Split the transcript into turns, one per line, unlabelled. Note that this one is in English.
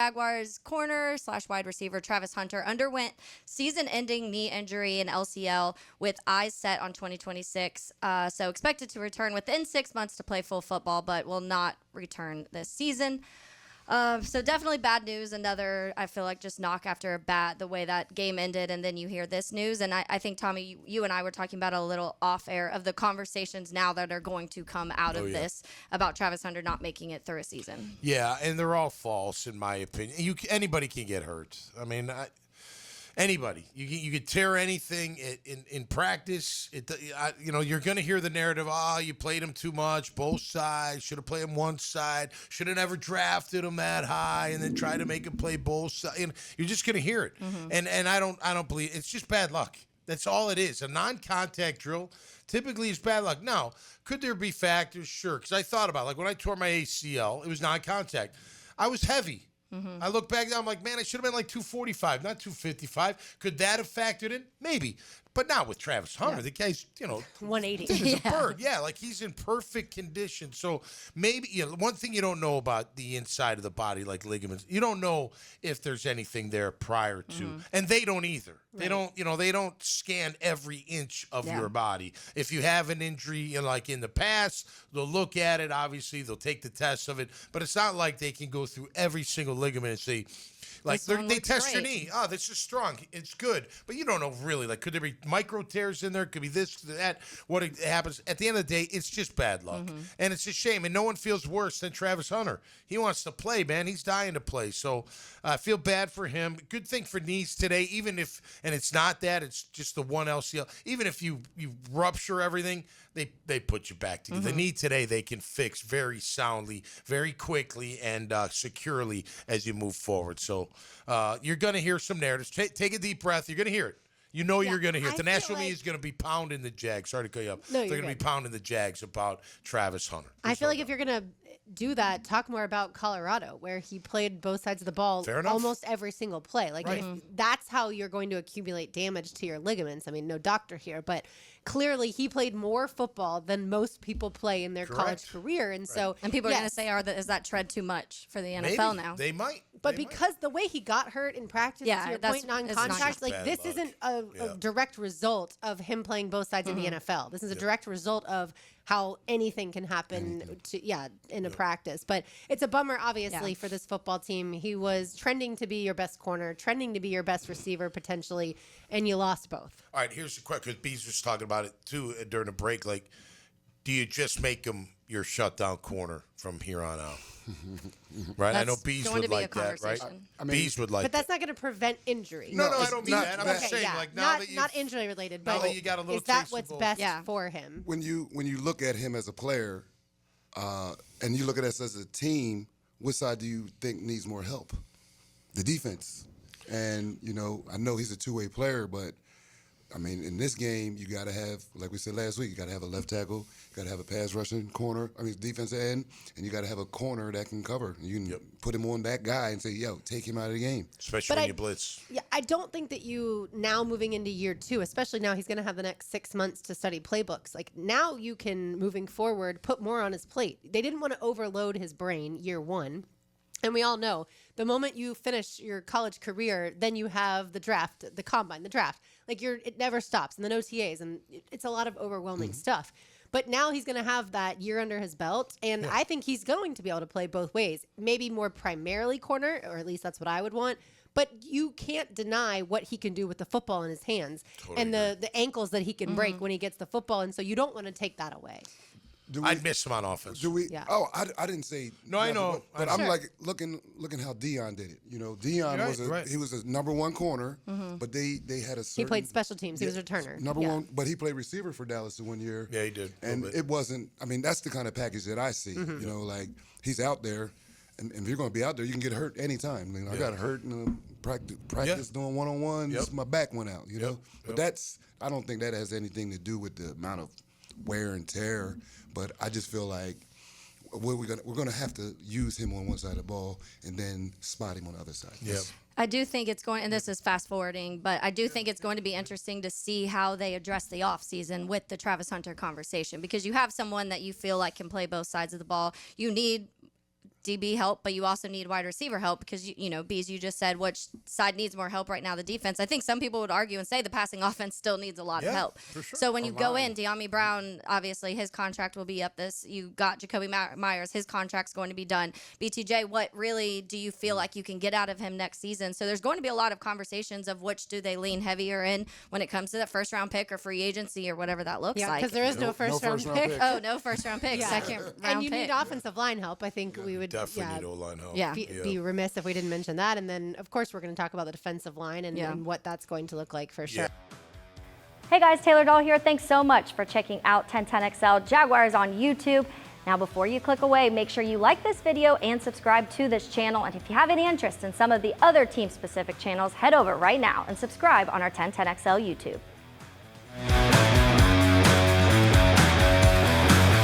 Jaguars corner / wide receiver Travis Hunter underwent season-ending knee injury and LCL with eyes set on 2026. So expected to return within 6 months to play full football, but will not return this season. So definitely bad news. Another, I feel like, just knock after a bat, the way that game ended, and then you hear this news. And I think, Tommy, you and I were talking about a little off air of the conversations now that are going to come out of this about Travis Hunter not making it through a season.
Yeah, and they're all false, in my opinion. Anybody can get hurt. I mean, anybody. You could tear anything in practice. You're going to hear the narrative, you played him too much, both sides, should have played him one side, should have never drafted him that high, and then try to make him play both sides. And you're just going to hear it. Mm-hmm. And I don't believe it's just bad luck. That's all it is. A non-contact drill typically is bad luck. Now, could there be factors? Sure, because I thought about it. Like when I tore my ACL, it was non-contact. I was heavy. Mm-hmm. I look back, I'm like, man, I should have been like 245, not 255. Could that have factored in? Maybe. But not with Travis Hunter. The guy's,
180.
He's a bird. Yeah, like he's in perfect condition. So maybe, one thing you don't know about the inside of the body, like ligaments, you don't know if there's anything there prior to. And they don't either. Right. They don't scan every inch of your body. If you have an injury, like in the past, they'll look at it. Obviously, they'll take the test of it. But it's not like they can go through every single ligament and say, like they test your knee. Oh, this is strong. It's good. But you don't know really. Like, could there be micro tears in there? Could be this, that. What happens? At the end of the day, it's just bad luck. Mm-hmm. And it's a shame. And no one feels worse than Travis Hunter. He wants to play, man. He's dying to play. So I feel bad for him. Good thing for knees today, even if, and it's not that, it's just the one LCL. Even if you rupture everything, they put you back together. Mm-hmm. The knee today they can fix very soundly, very quickly, and securely as you move forward. So you're going to hear some narratives. Take a deep breath. You're going to hear it. You're going to hear it. The national media is going to be pounding the Jags. Sorry to cut you up.
No,
they're going to be pounding the Jags about Travis Hunter.
I feel like if you're going to do that, talk more about Colorado, where he played both sides of the ball almost every single play. Like, if that's how you're going to accumulate damage to your ligaments. I mean, no doctor here, but clearly he played more football than most people play in their college career. And so,
and people are going to say, is that tread too much for the NFL now?
They might.
But because the way he got hurt in practice, to your point, non-contact, like this isn't a direct result of him playing both sides in the NFL. This is a direct result of how anything can happen in a practice. But it's a bummer, obviously, for this football team. He was trending to be your best corner, trending to be your best receiver potentially, and you lost both.
All right, here's the question, because Bees was talking about it too during the break. Like, do you just make him your shutdown corner from here on out? Right? I know Bees would like that, right? Bees would like that.
But that's not going to prevent injury.
No, I don't mean that. I'm just saying, like, now that
not injury related, but
you got a little
is that what's best for him?
When you look at him as a player, and you look at us as a team, which side do you think needs more help? The defense. And, I know he's a two-way player, but I mean, in this game, you got to have, like we said last week, you got to have a left tackle, you got to have a pass rushing corner, defense end, and you got to have a corner that can cover. You can put him on that guy and say, take him out of the game.
Especially when you blitz.
Yeah, I don't think that you, now moving into year 2, especially now he's going to have the next 6 months to study playbooks. Like, now you can, moving forward, put more on his plate. They didn't want to overload his brain year 1. And we all know the moment you finish your college career, then you have the draft, the combine, the draft. Like, it never stops, and then OTAs, and it's a lot of overwhelming stuff. But now he's going to have that year under his belt, and I think he's going to be able to play both ways. Maybe more primarily corner, or at least that's what I would want. But you can't deny what he can do with the football in his hands and the ankles that he can break when he gets the football, and so you don't want to take that away.
I'd miss him on offense.
Do we? Yeah. Oh, I didn't say.
No, I know.
But I'm like looking how Dion did it. Dion he was a number 1 corner, but they had a certain.
He played special teams. He was a returner.
Number 1, but he played receiver for Dallas in 1 year.
Yeah, he did.
And it wasn't. I mean, that's the kind of package that I see. Like, he's out there, and if you're going to be out there, you can get hurt anytime. I got hurt in practice doing one-on-ones. My back went out. But I don't think that has anything to do with the amount of wear and tear. But I just feel like we're gonna have to use him on one side of the ball and then spot him on the other side.
Yeah.
I do think it's going, and this is fast forwarding, but I do think it's going to be interesting to see how they address the offseason with the Travis Hunter conversation, because you have someone that you feel like can play both sides of the ball. You need DB help, but you also need wide receiver help because, you know, Bees, you just said which side needs more help right now, the defense. I think some people would argue and say the passing offense still needs a lot of help.
For sure.
So when you go in, De'Ami Brown, obviously his contract will be up you got Jacoby Myers, his contract's going to be done. BTJ, what really do you feel like you can get out of him next season? So there's going to be a lot of conversations of which do they lean heavier in when it comes to that first round pick or free agency or whatever that looks like.
because there is no first round pick.
Oh, no first round pick, second round
And you
pick.
need offensive line help. I think we would
Definitely need O-line help.
Yeah.
be remiss if we didn't mention that. And then, of course, we're going to talk about the defensive line and what that's going to look like for sure.
Hey guys, Taylor Doll here. Thanks so much for checking out 1010XL Jaguars on YouTube. Now before you click away, make sure you like this video and subscribe to this channel. And if you have any interest in some of the other team-specific channels, head over right now and subscribe on our 1010XL YouTube.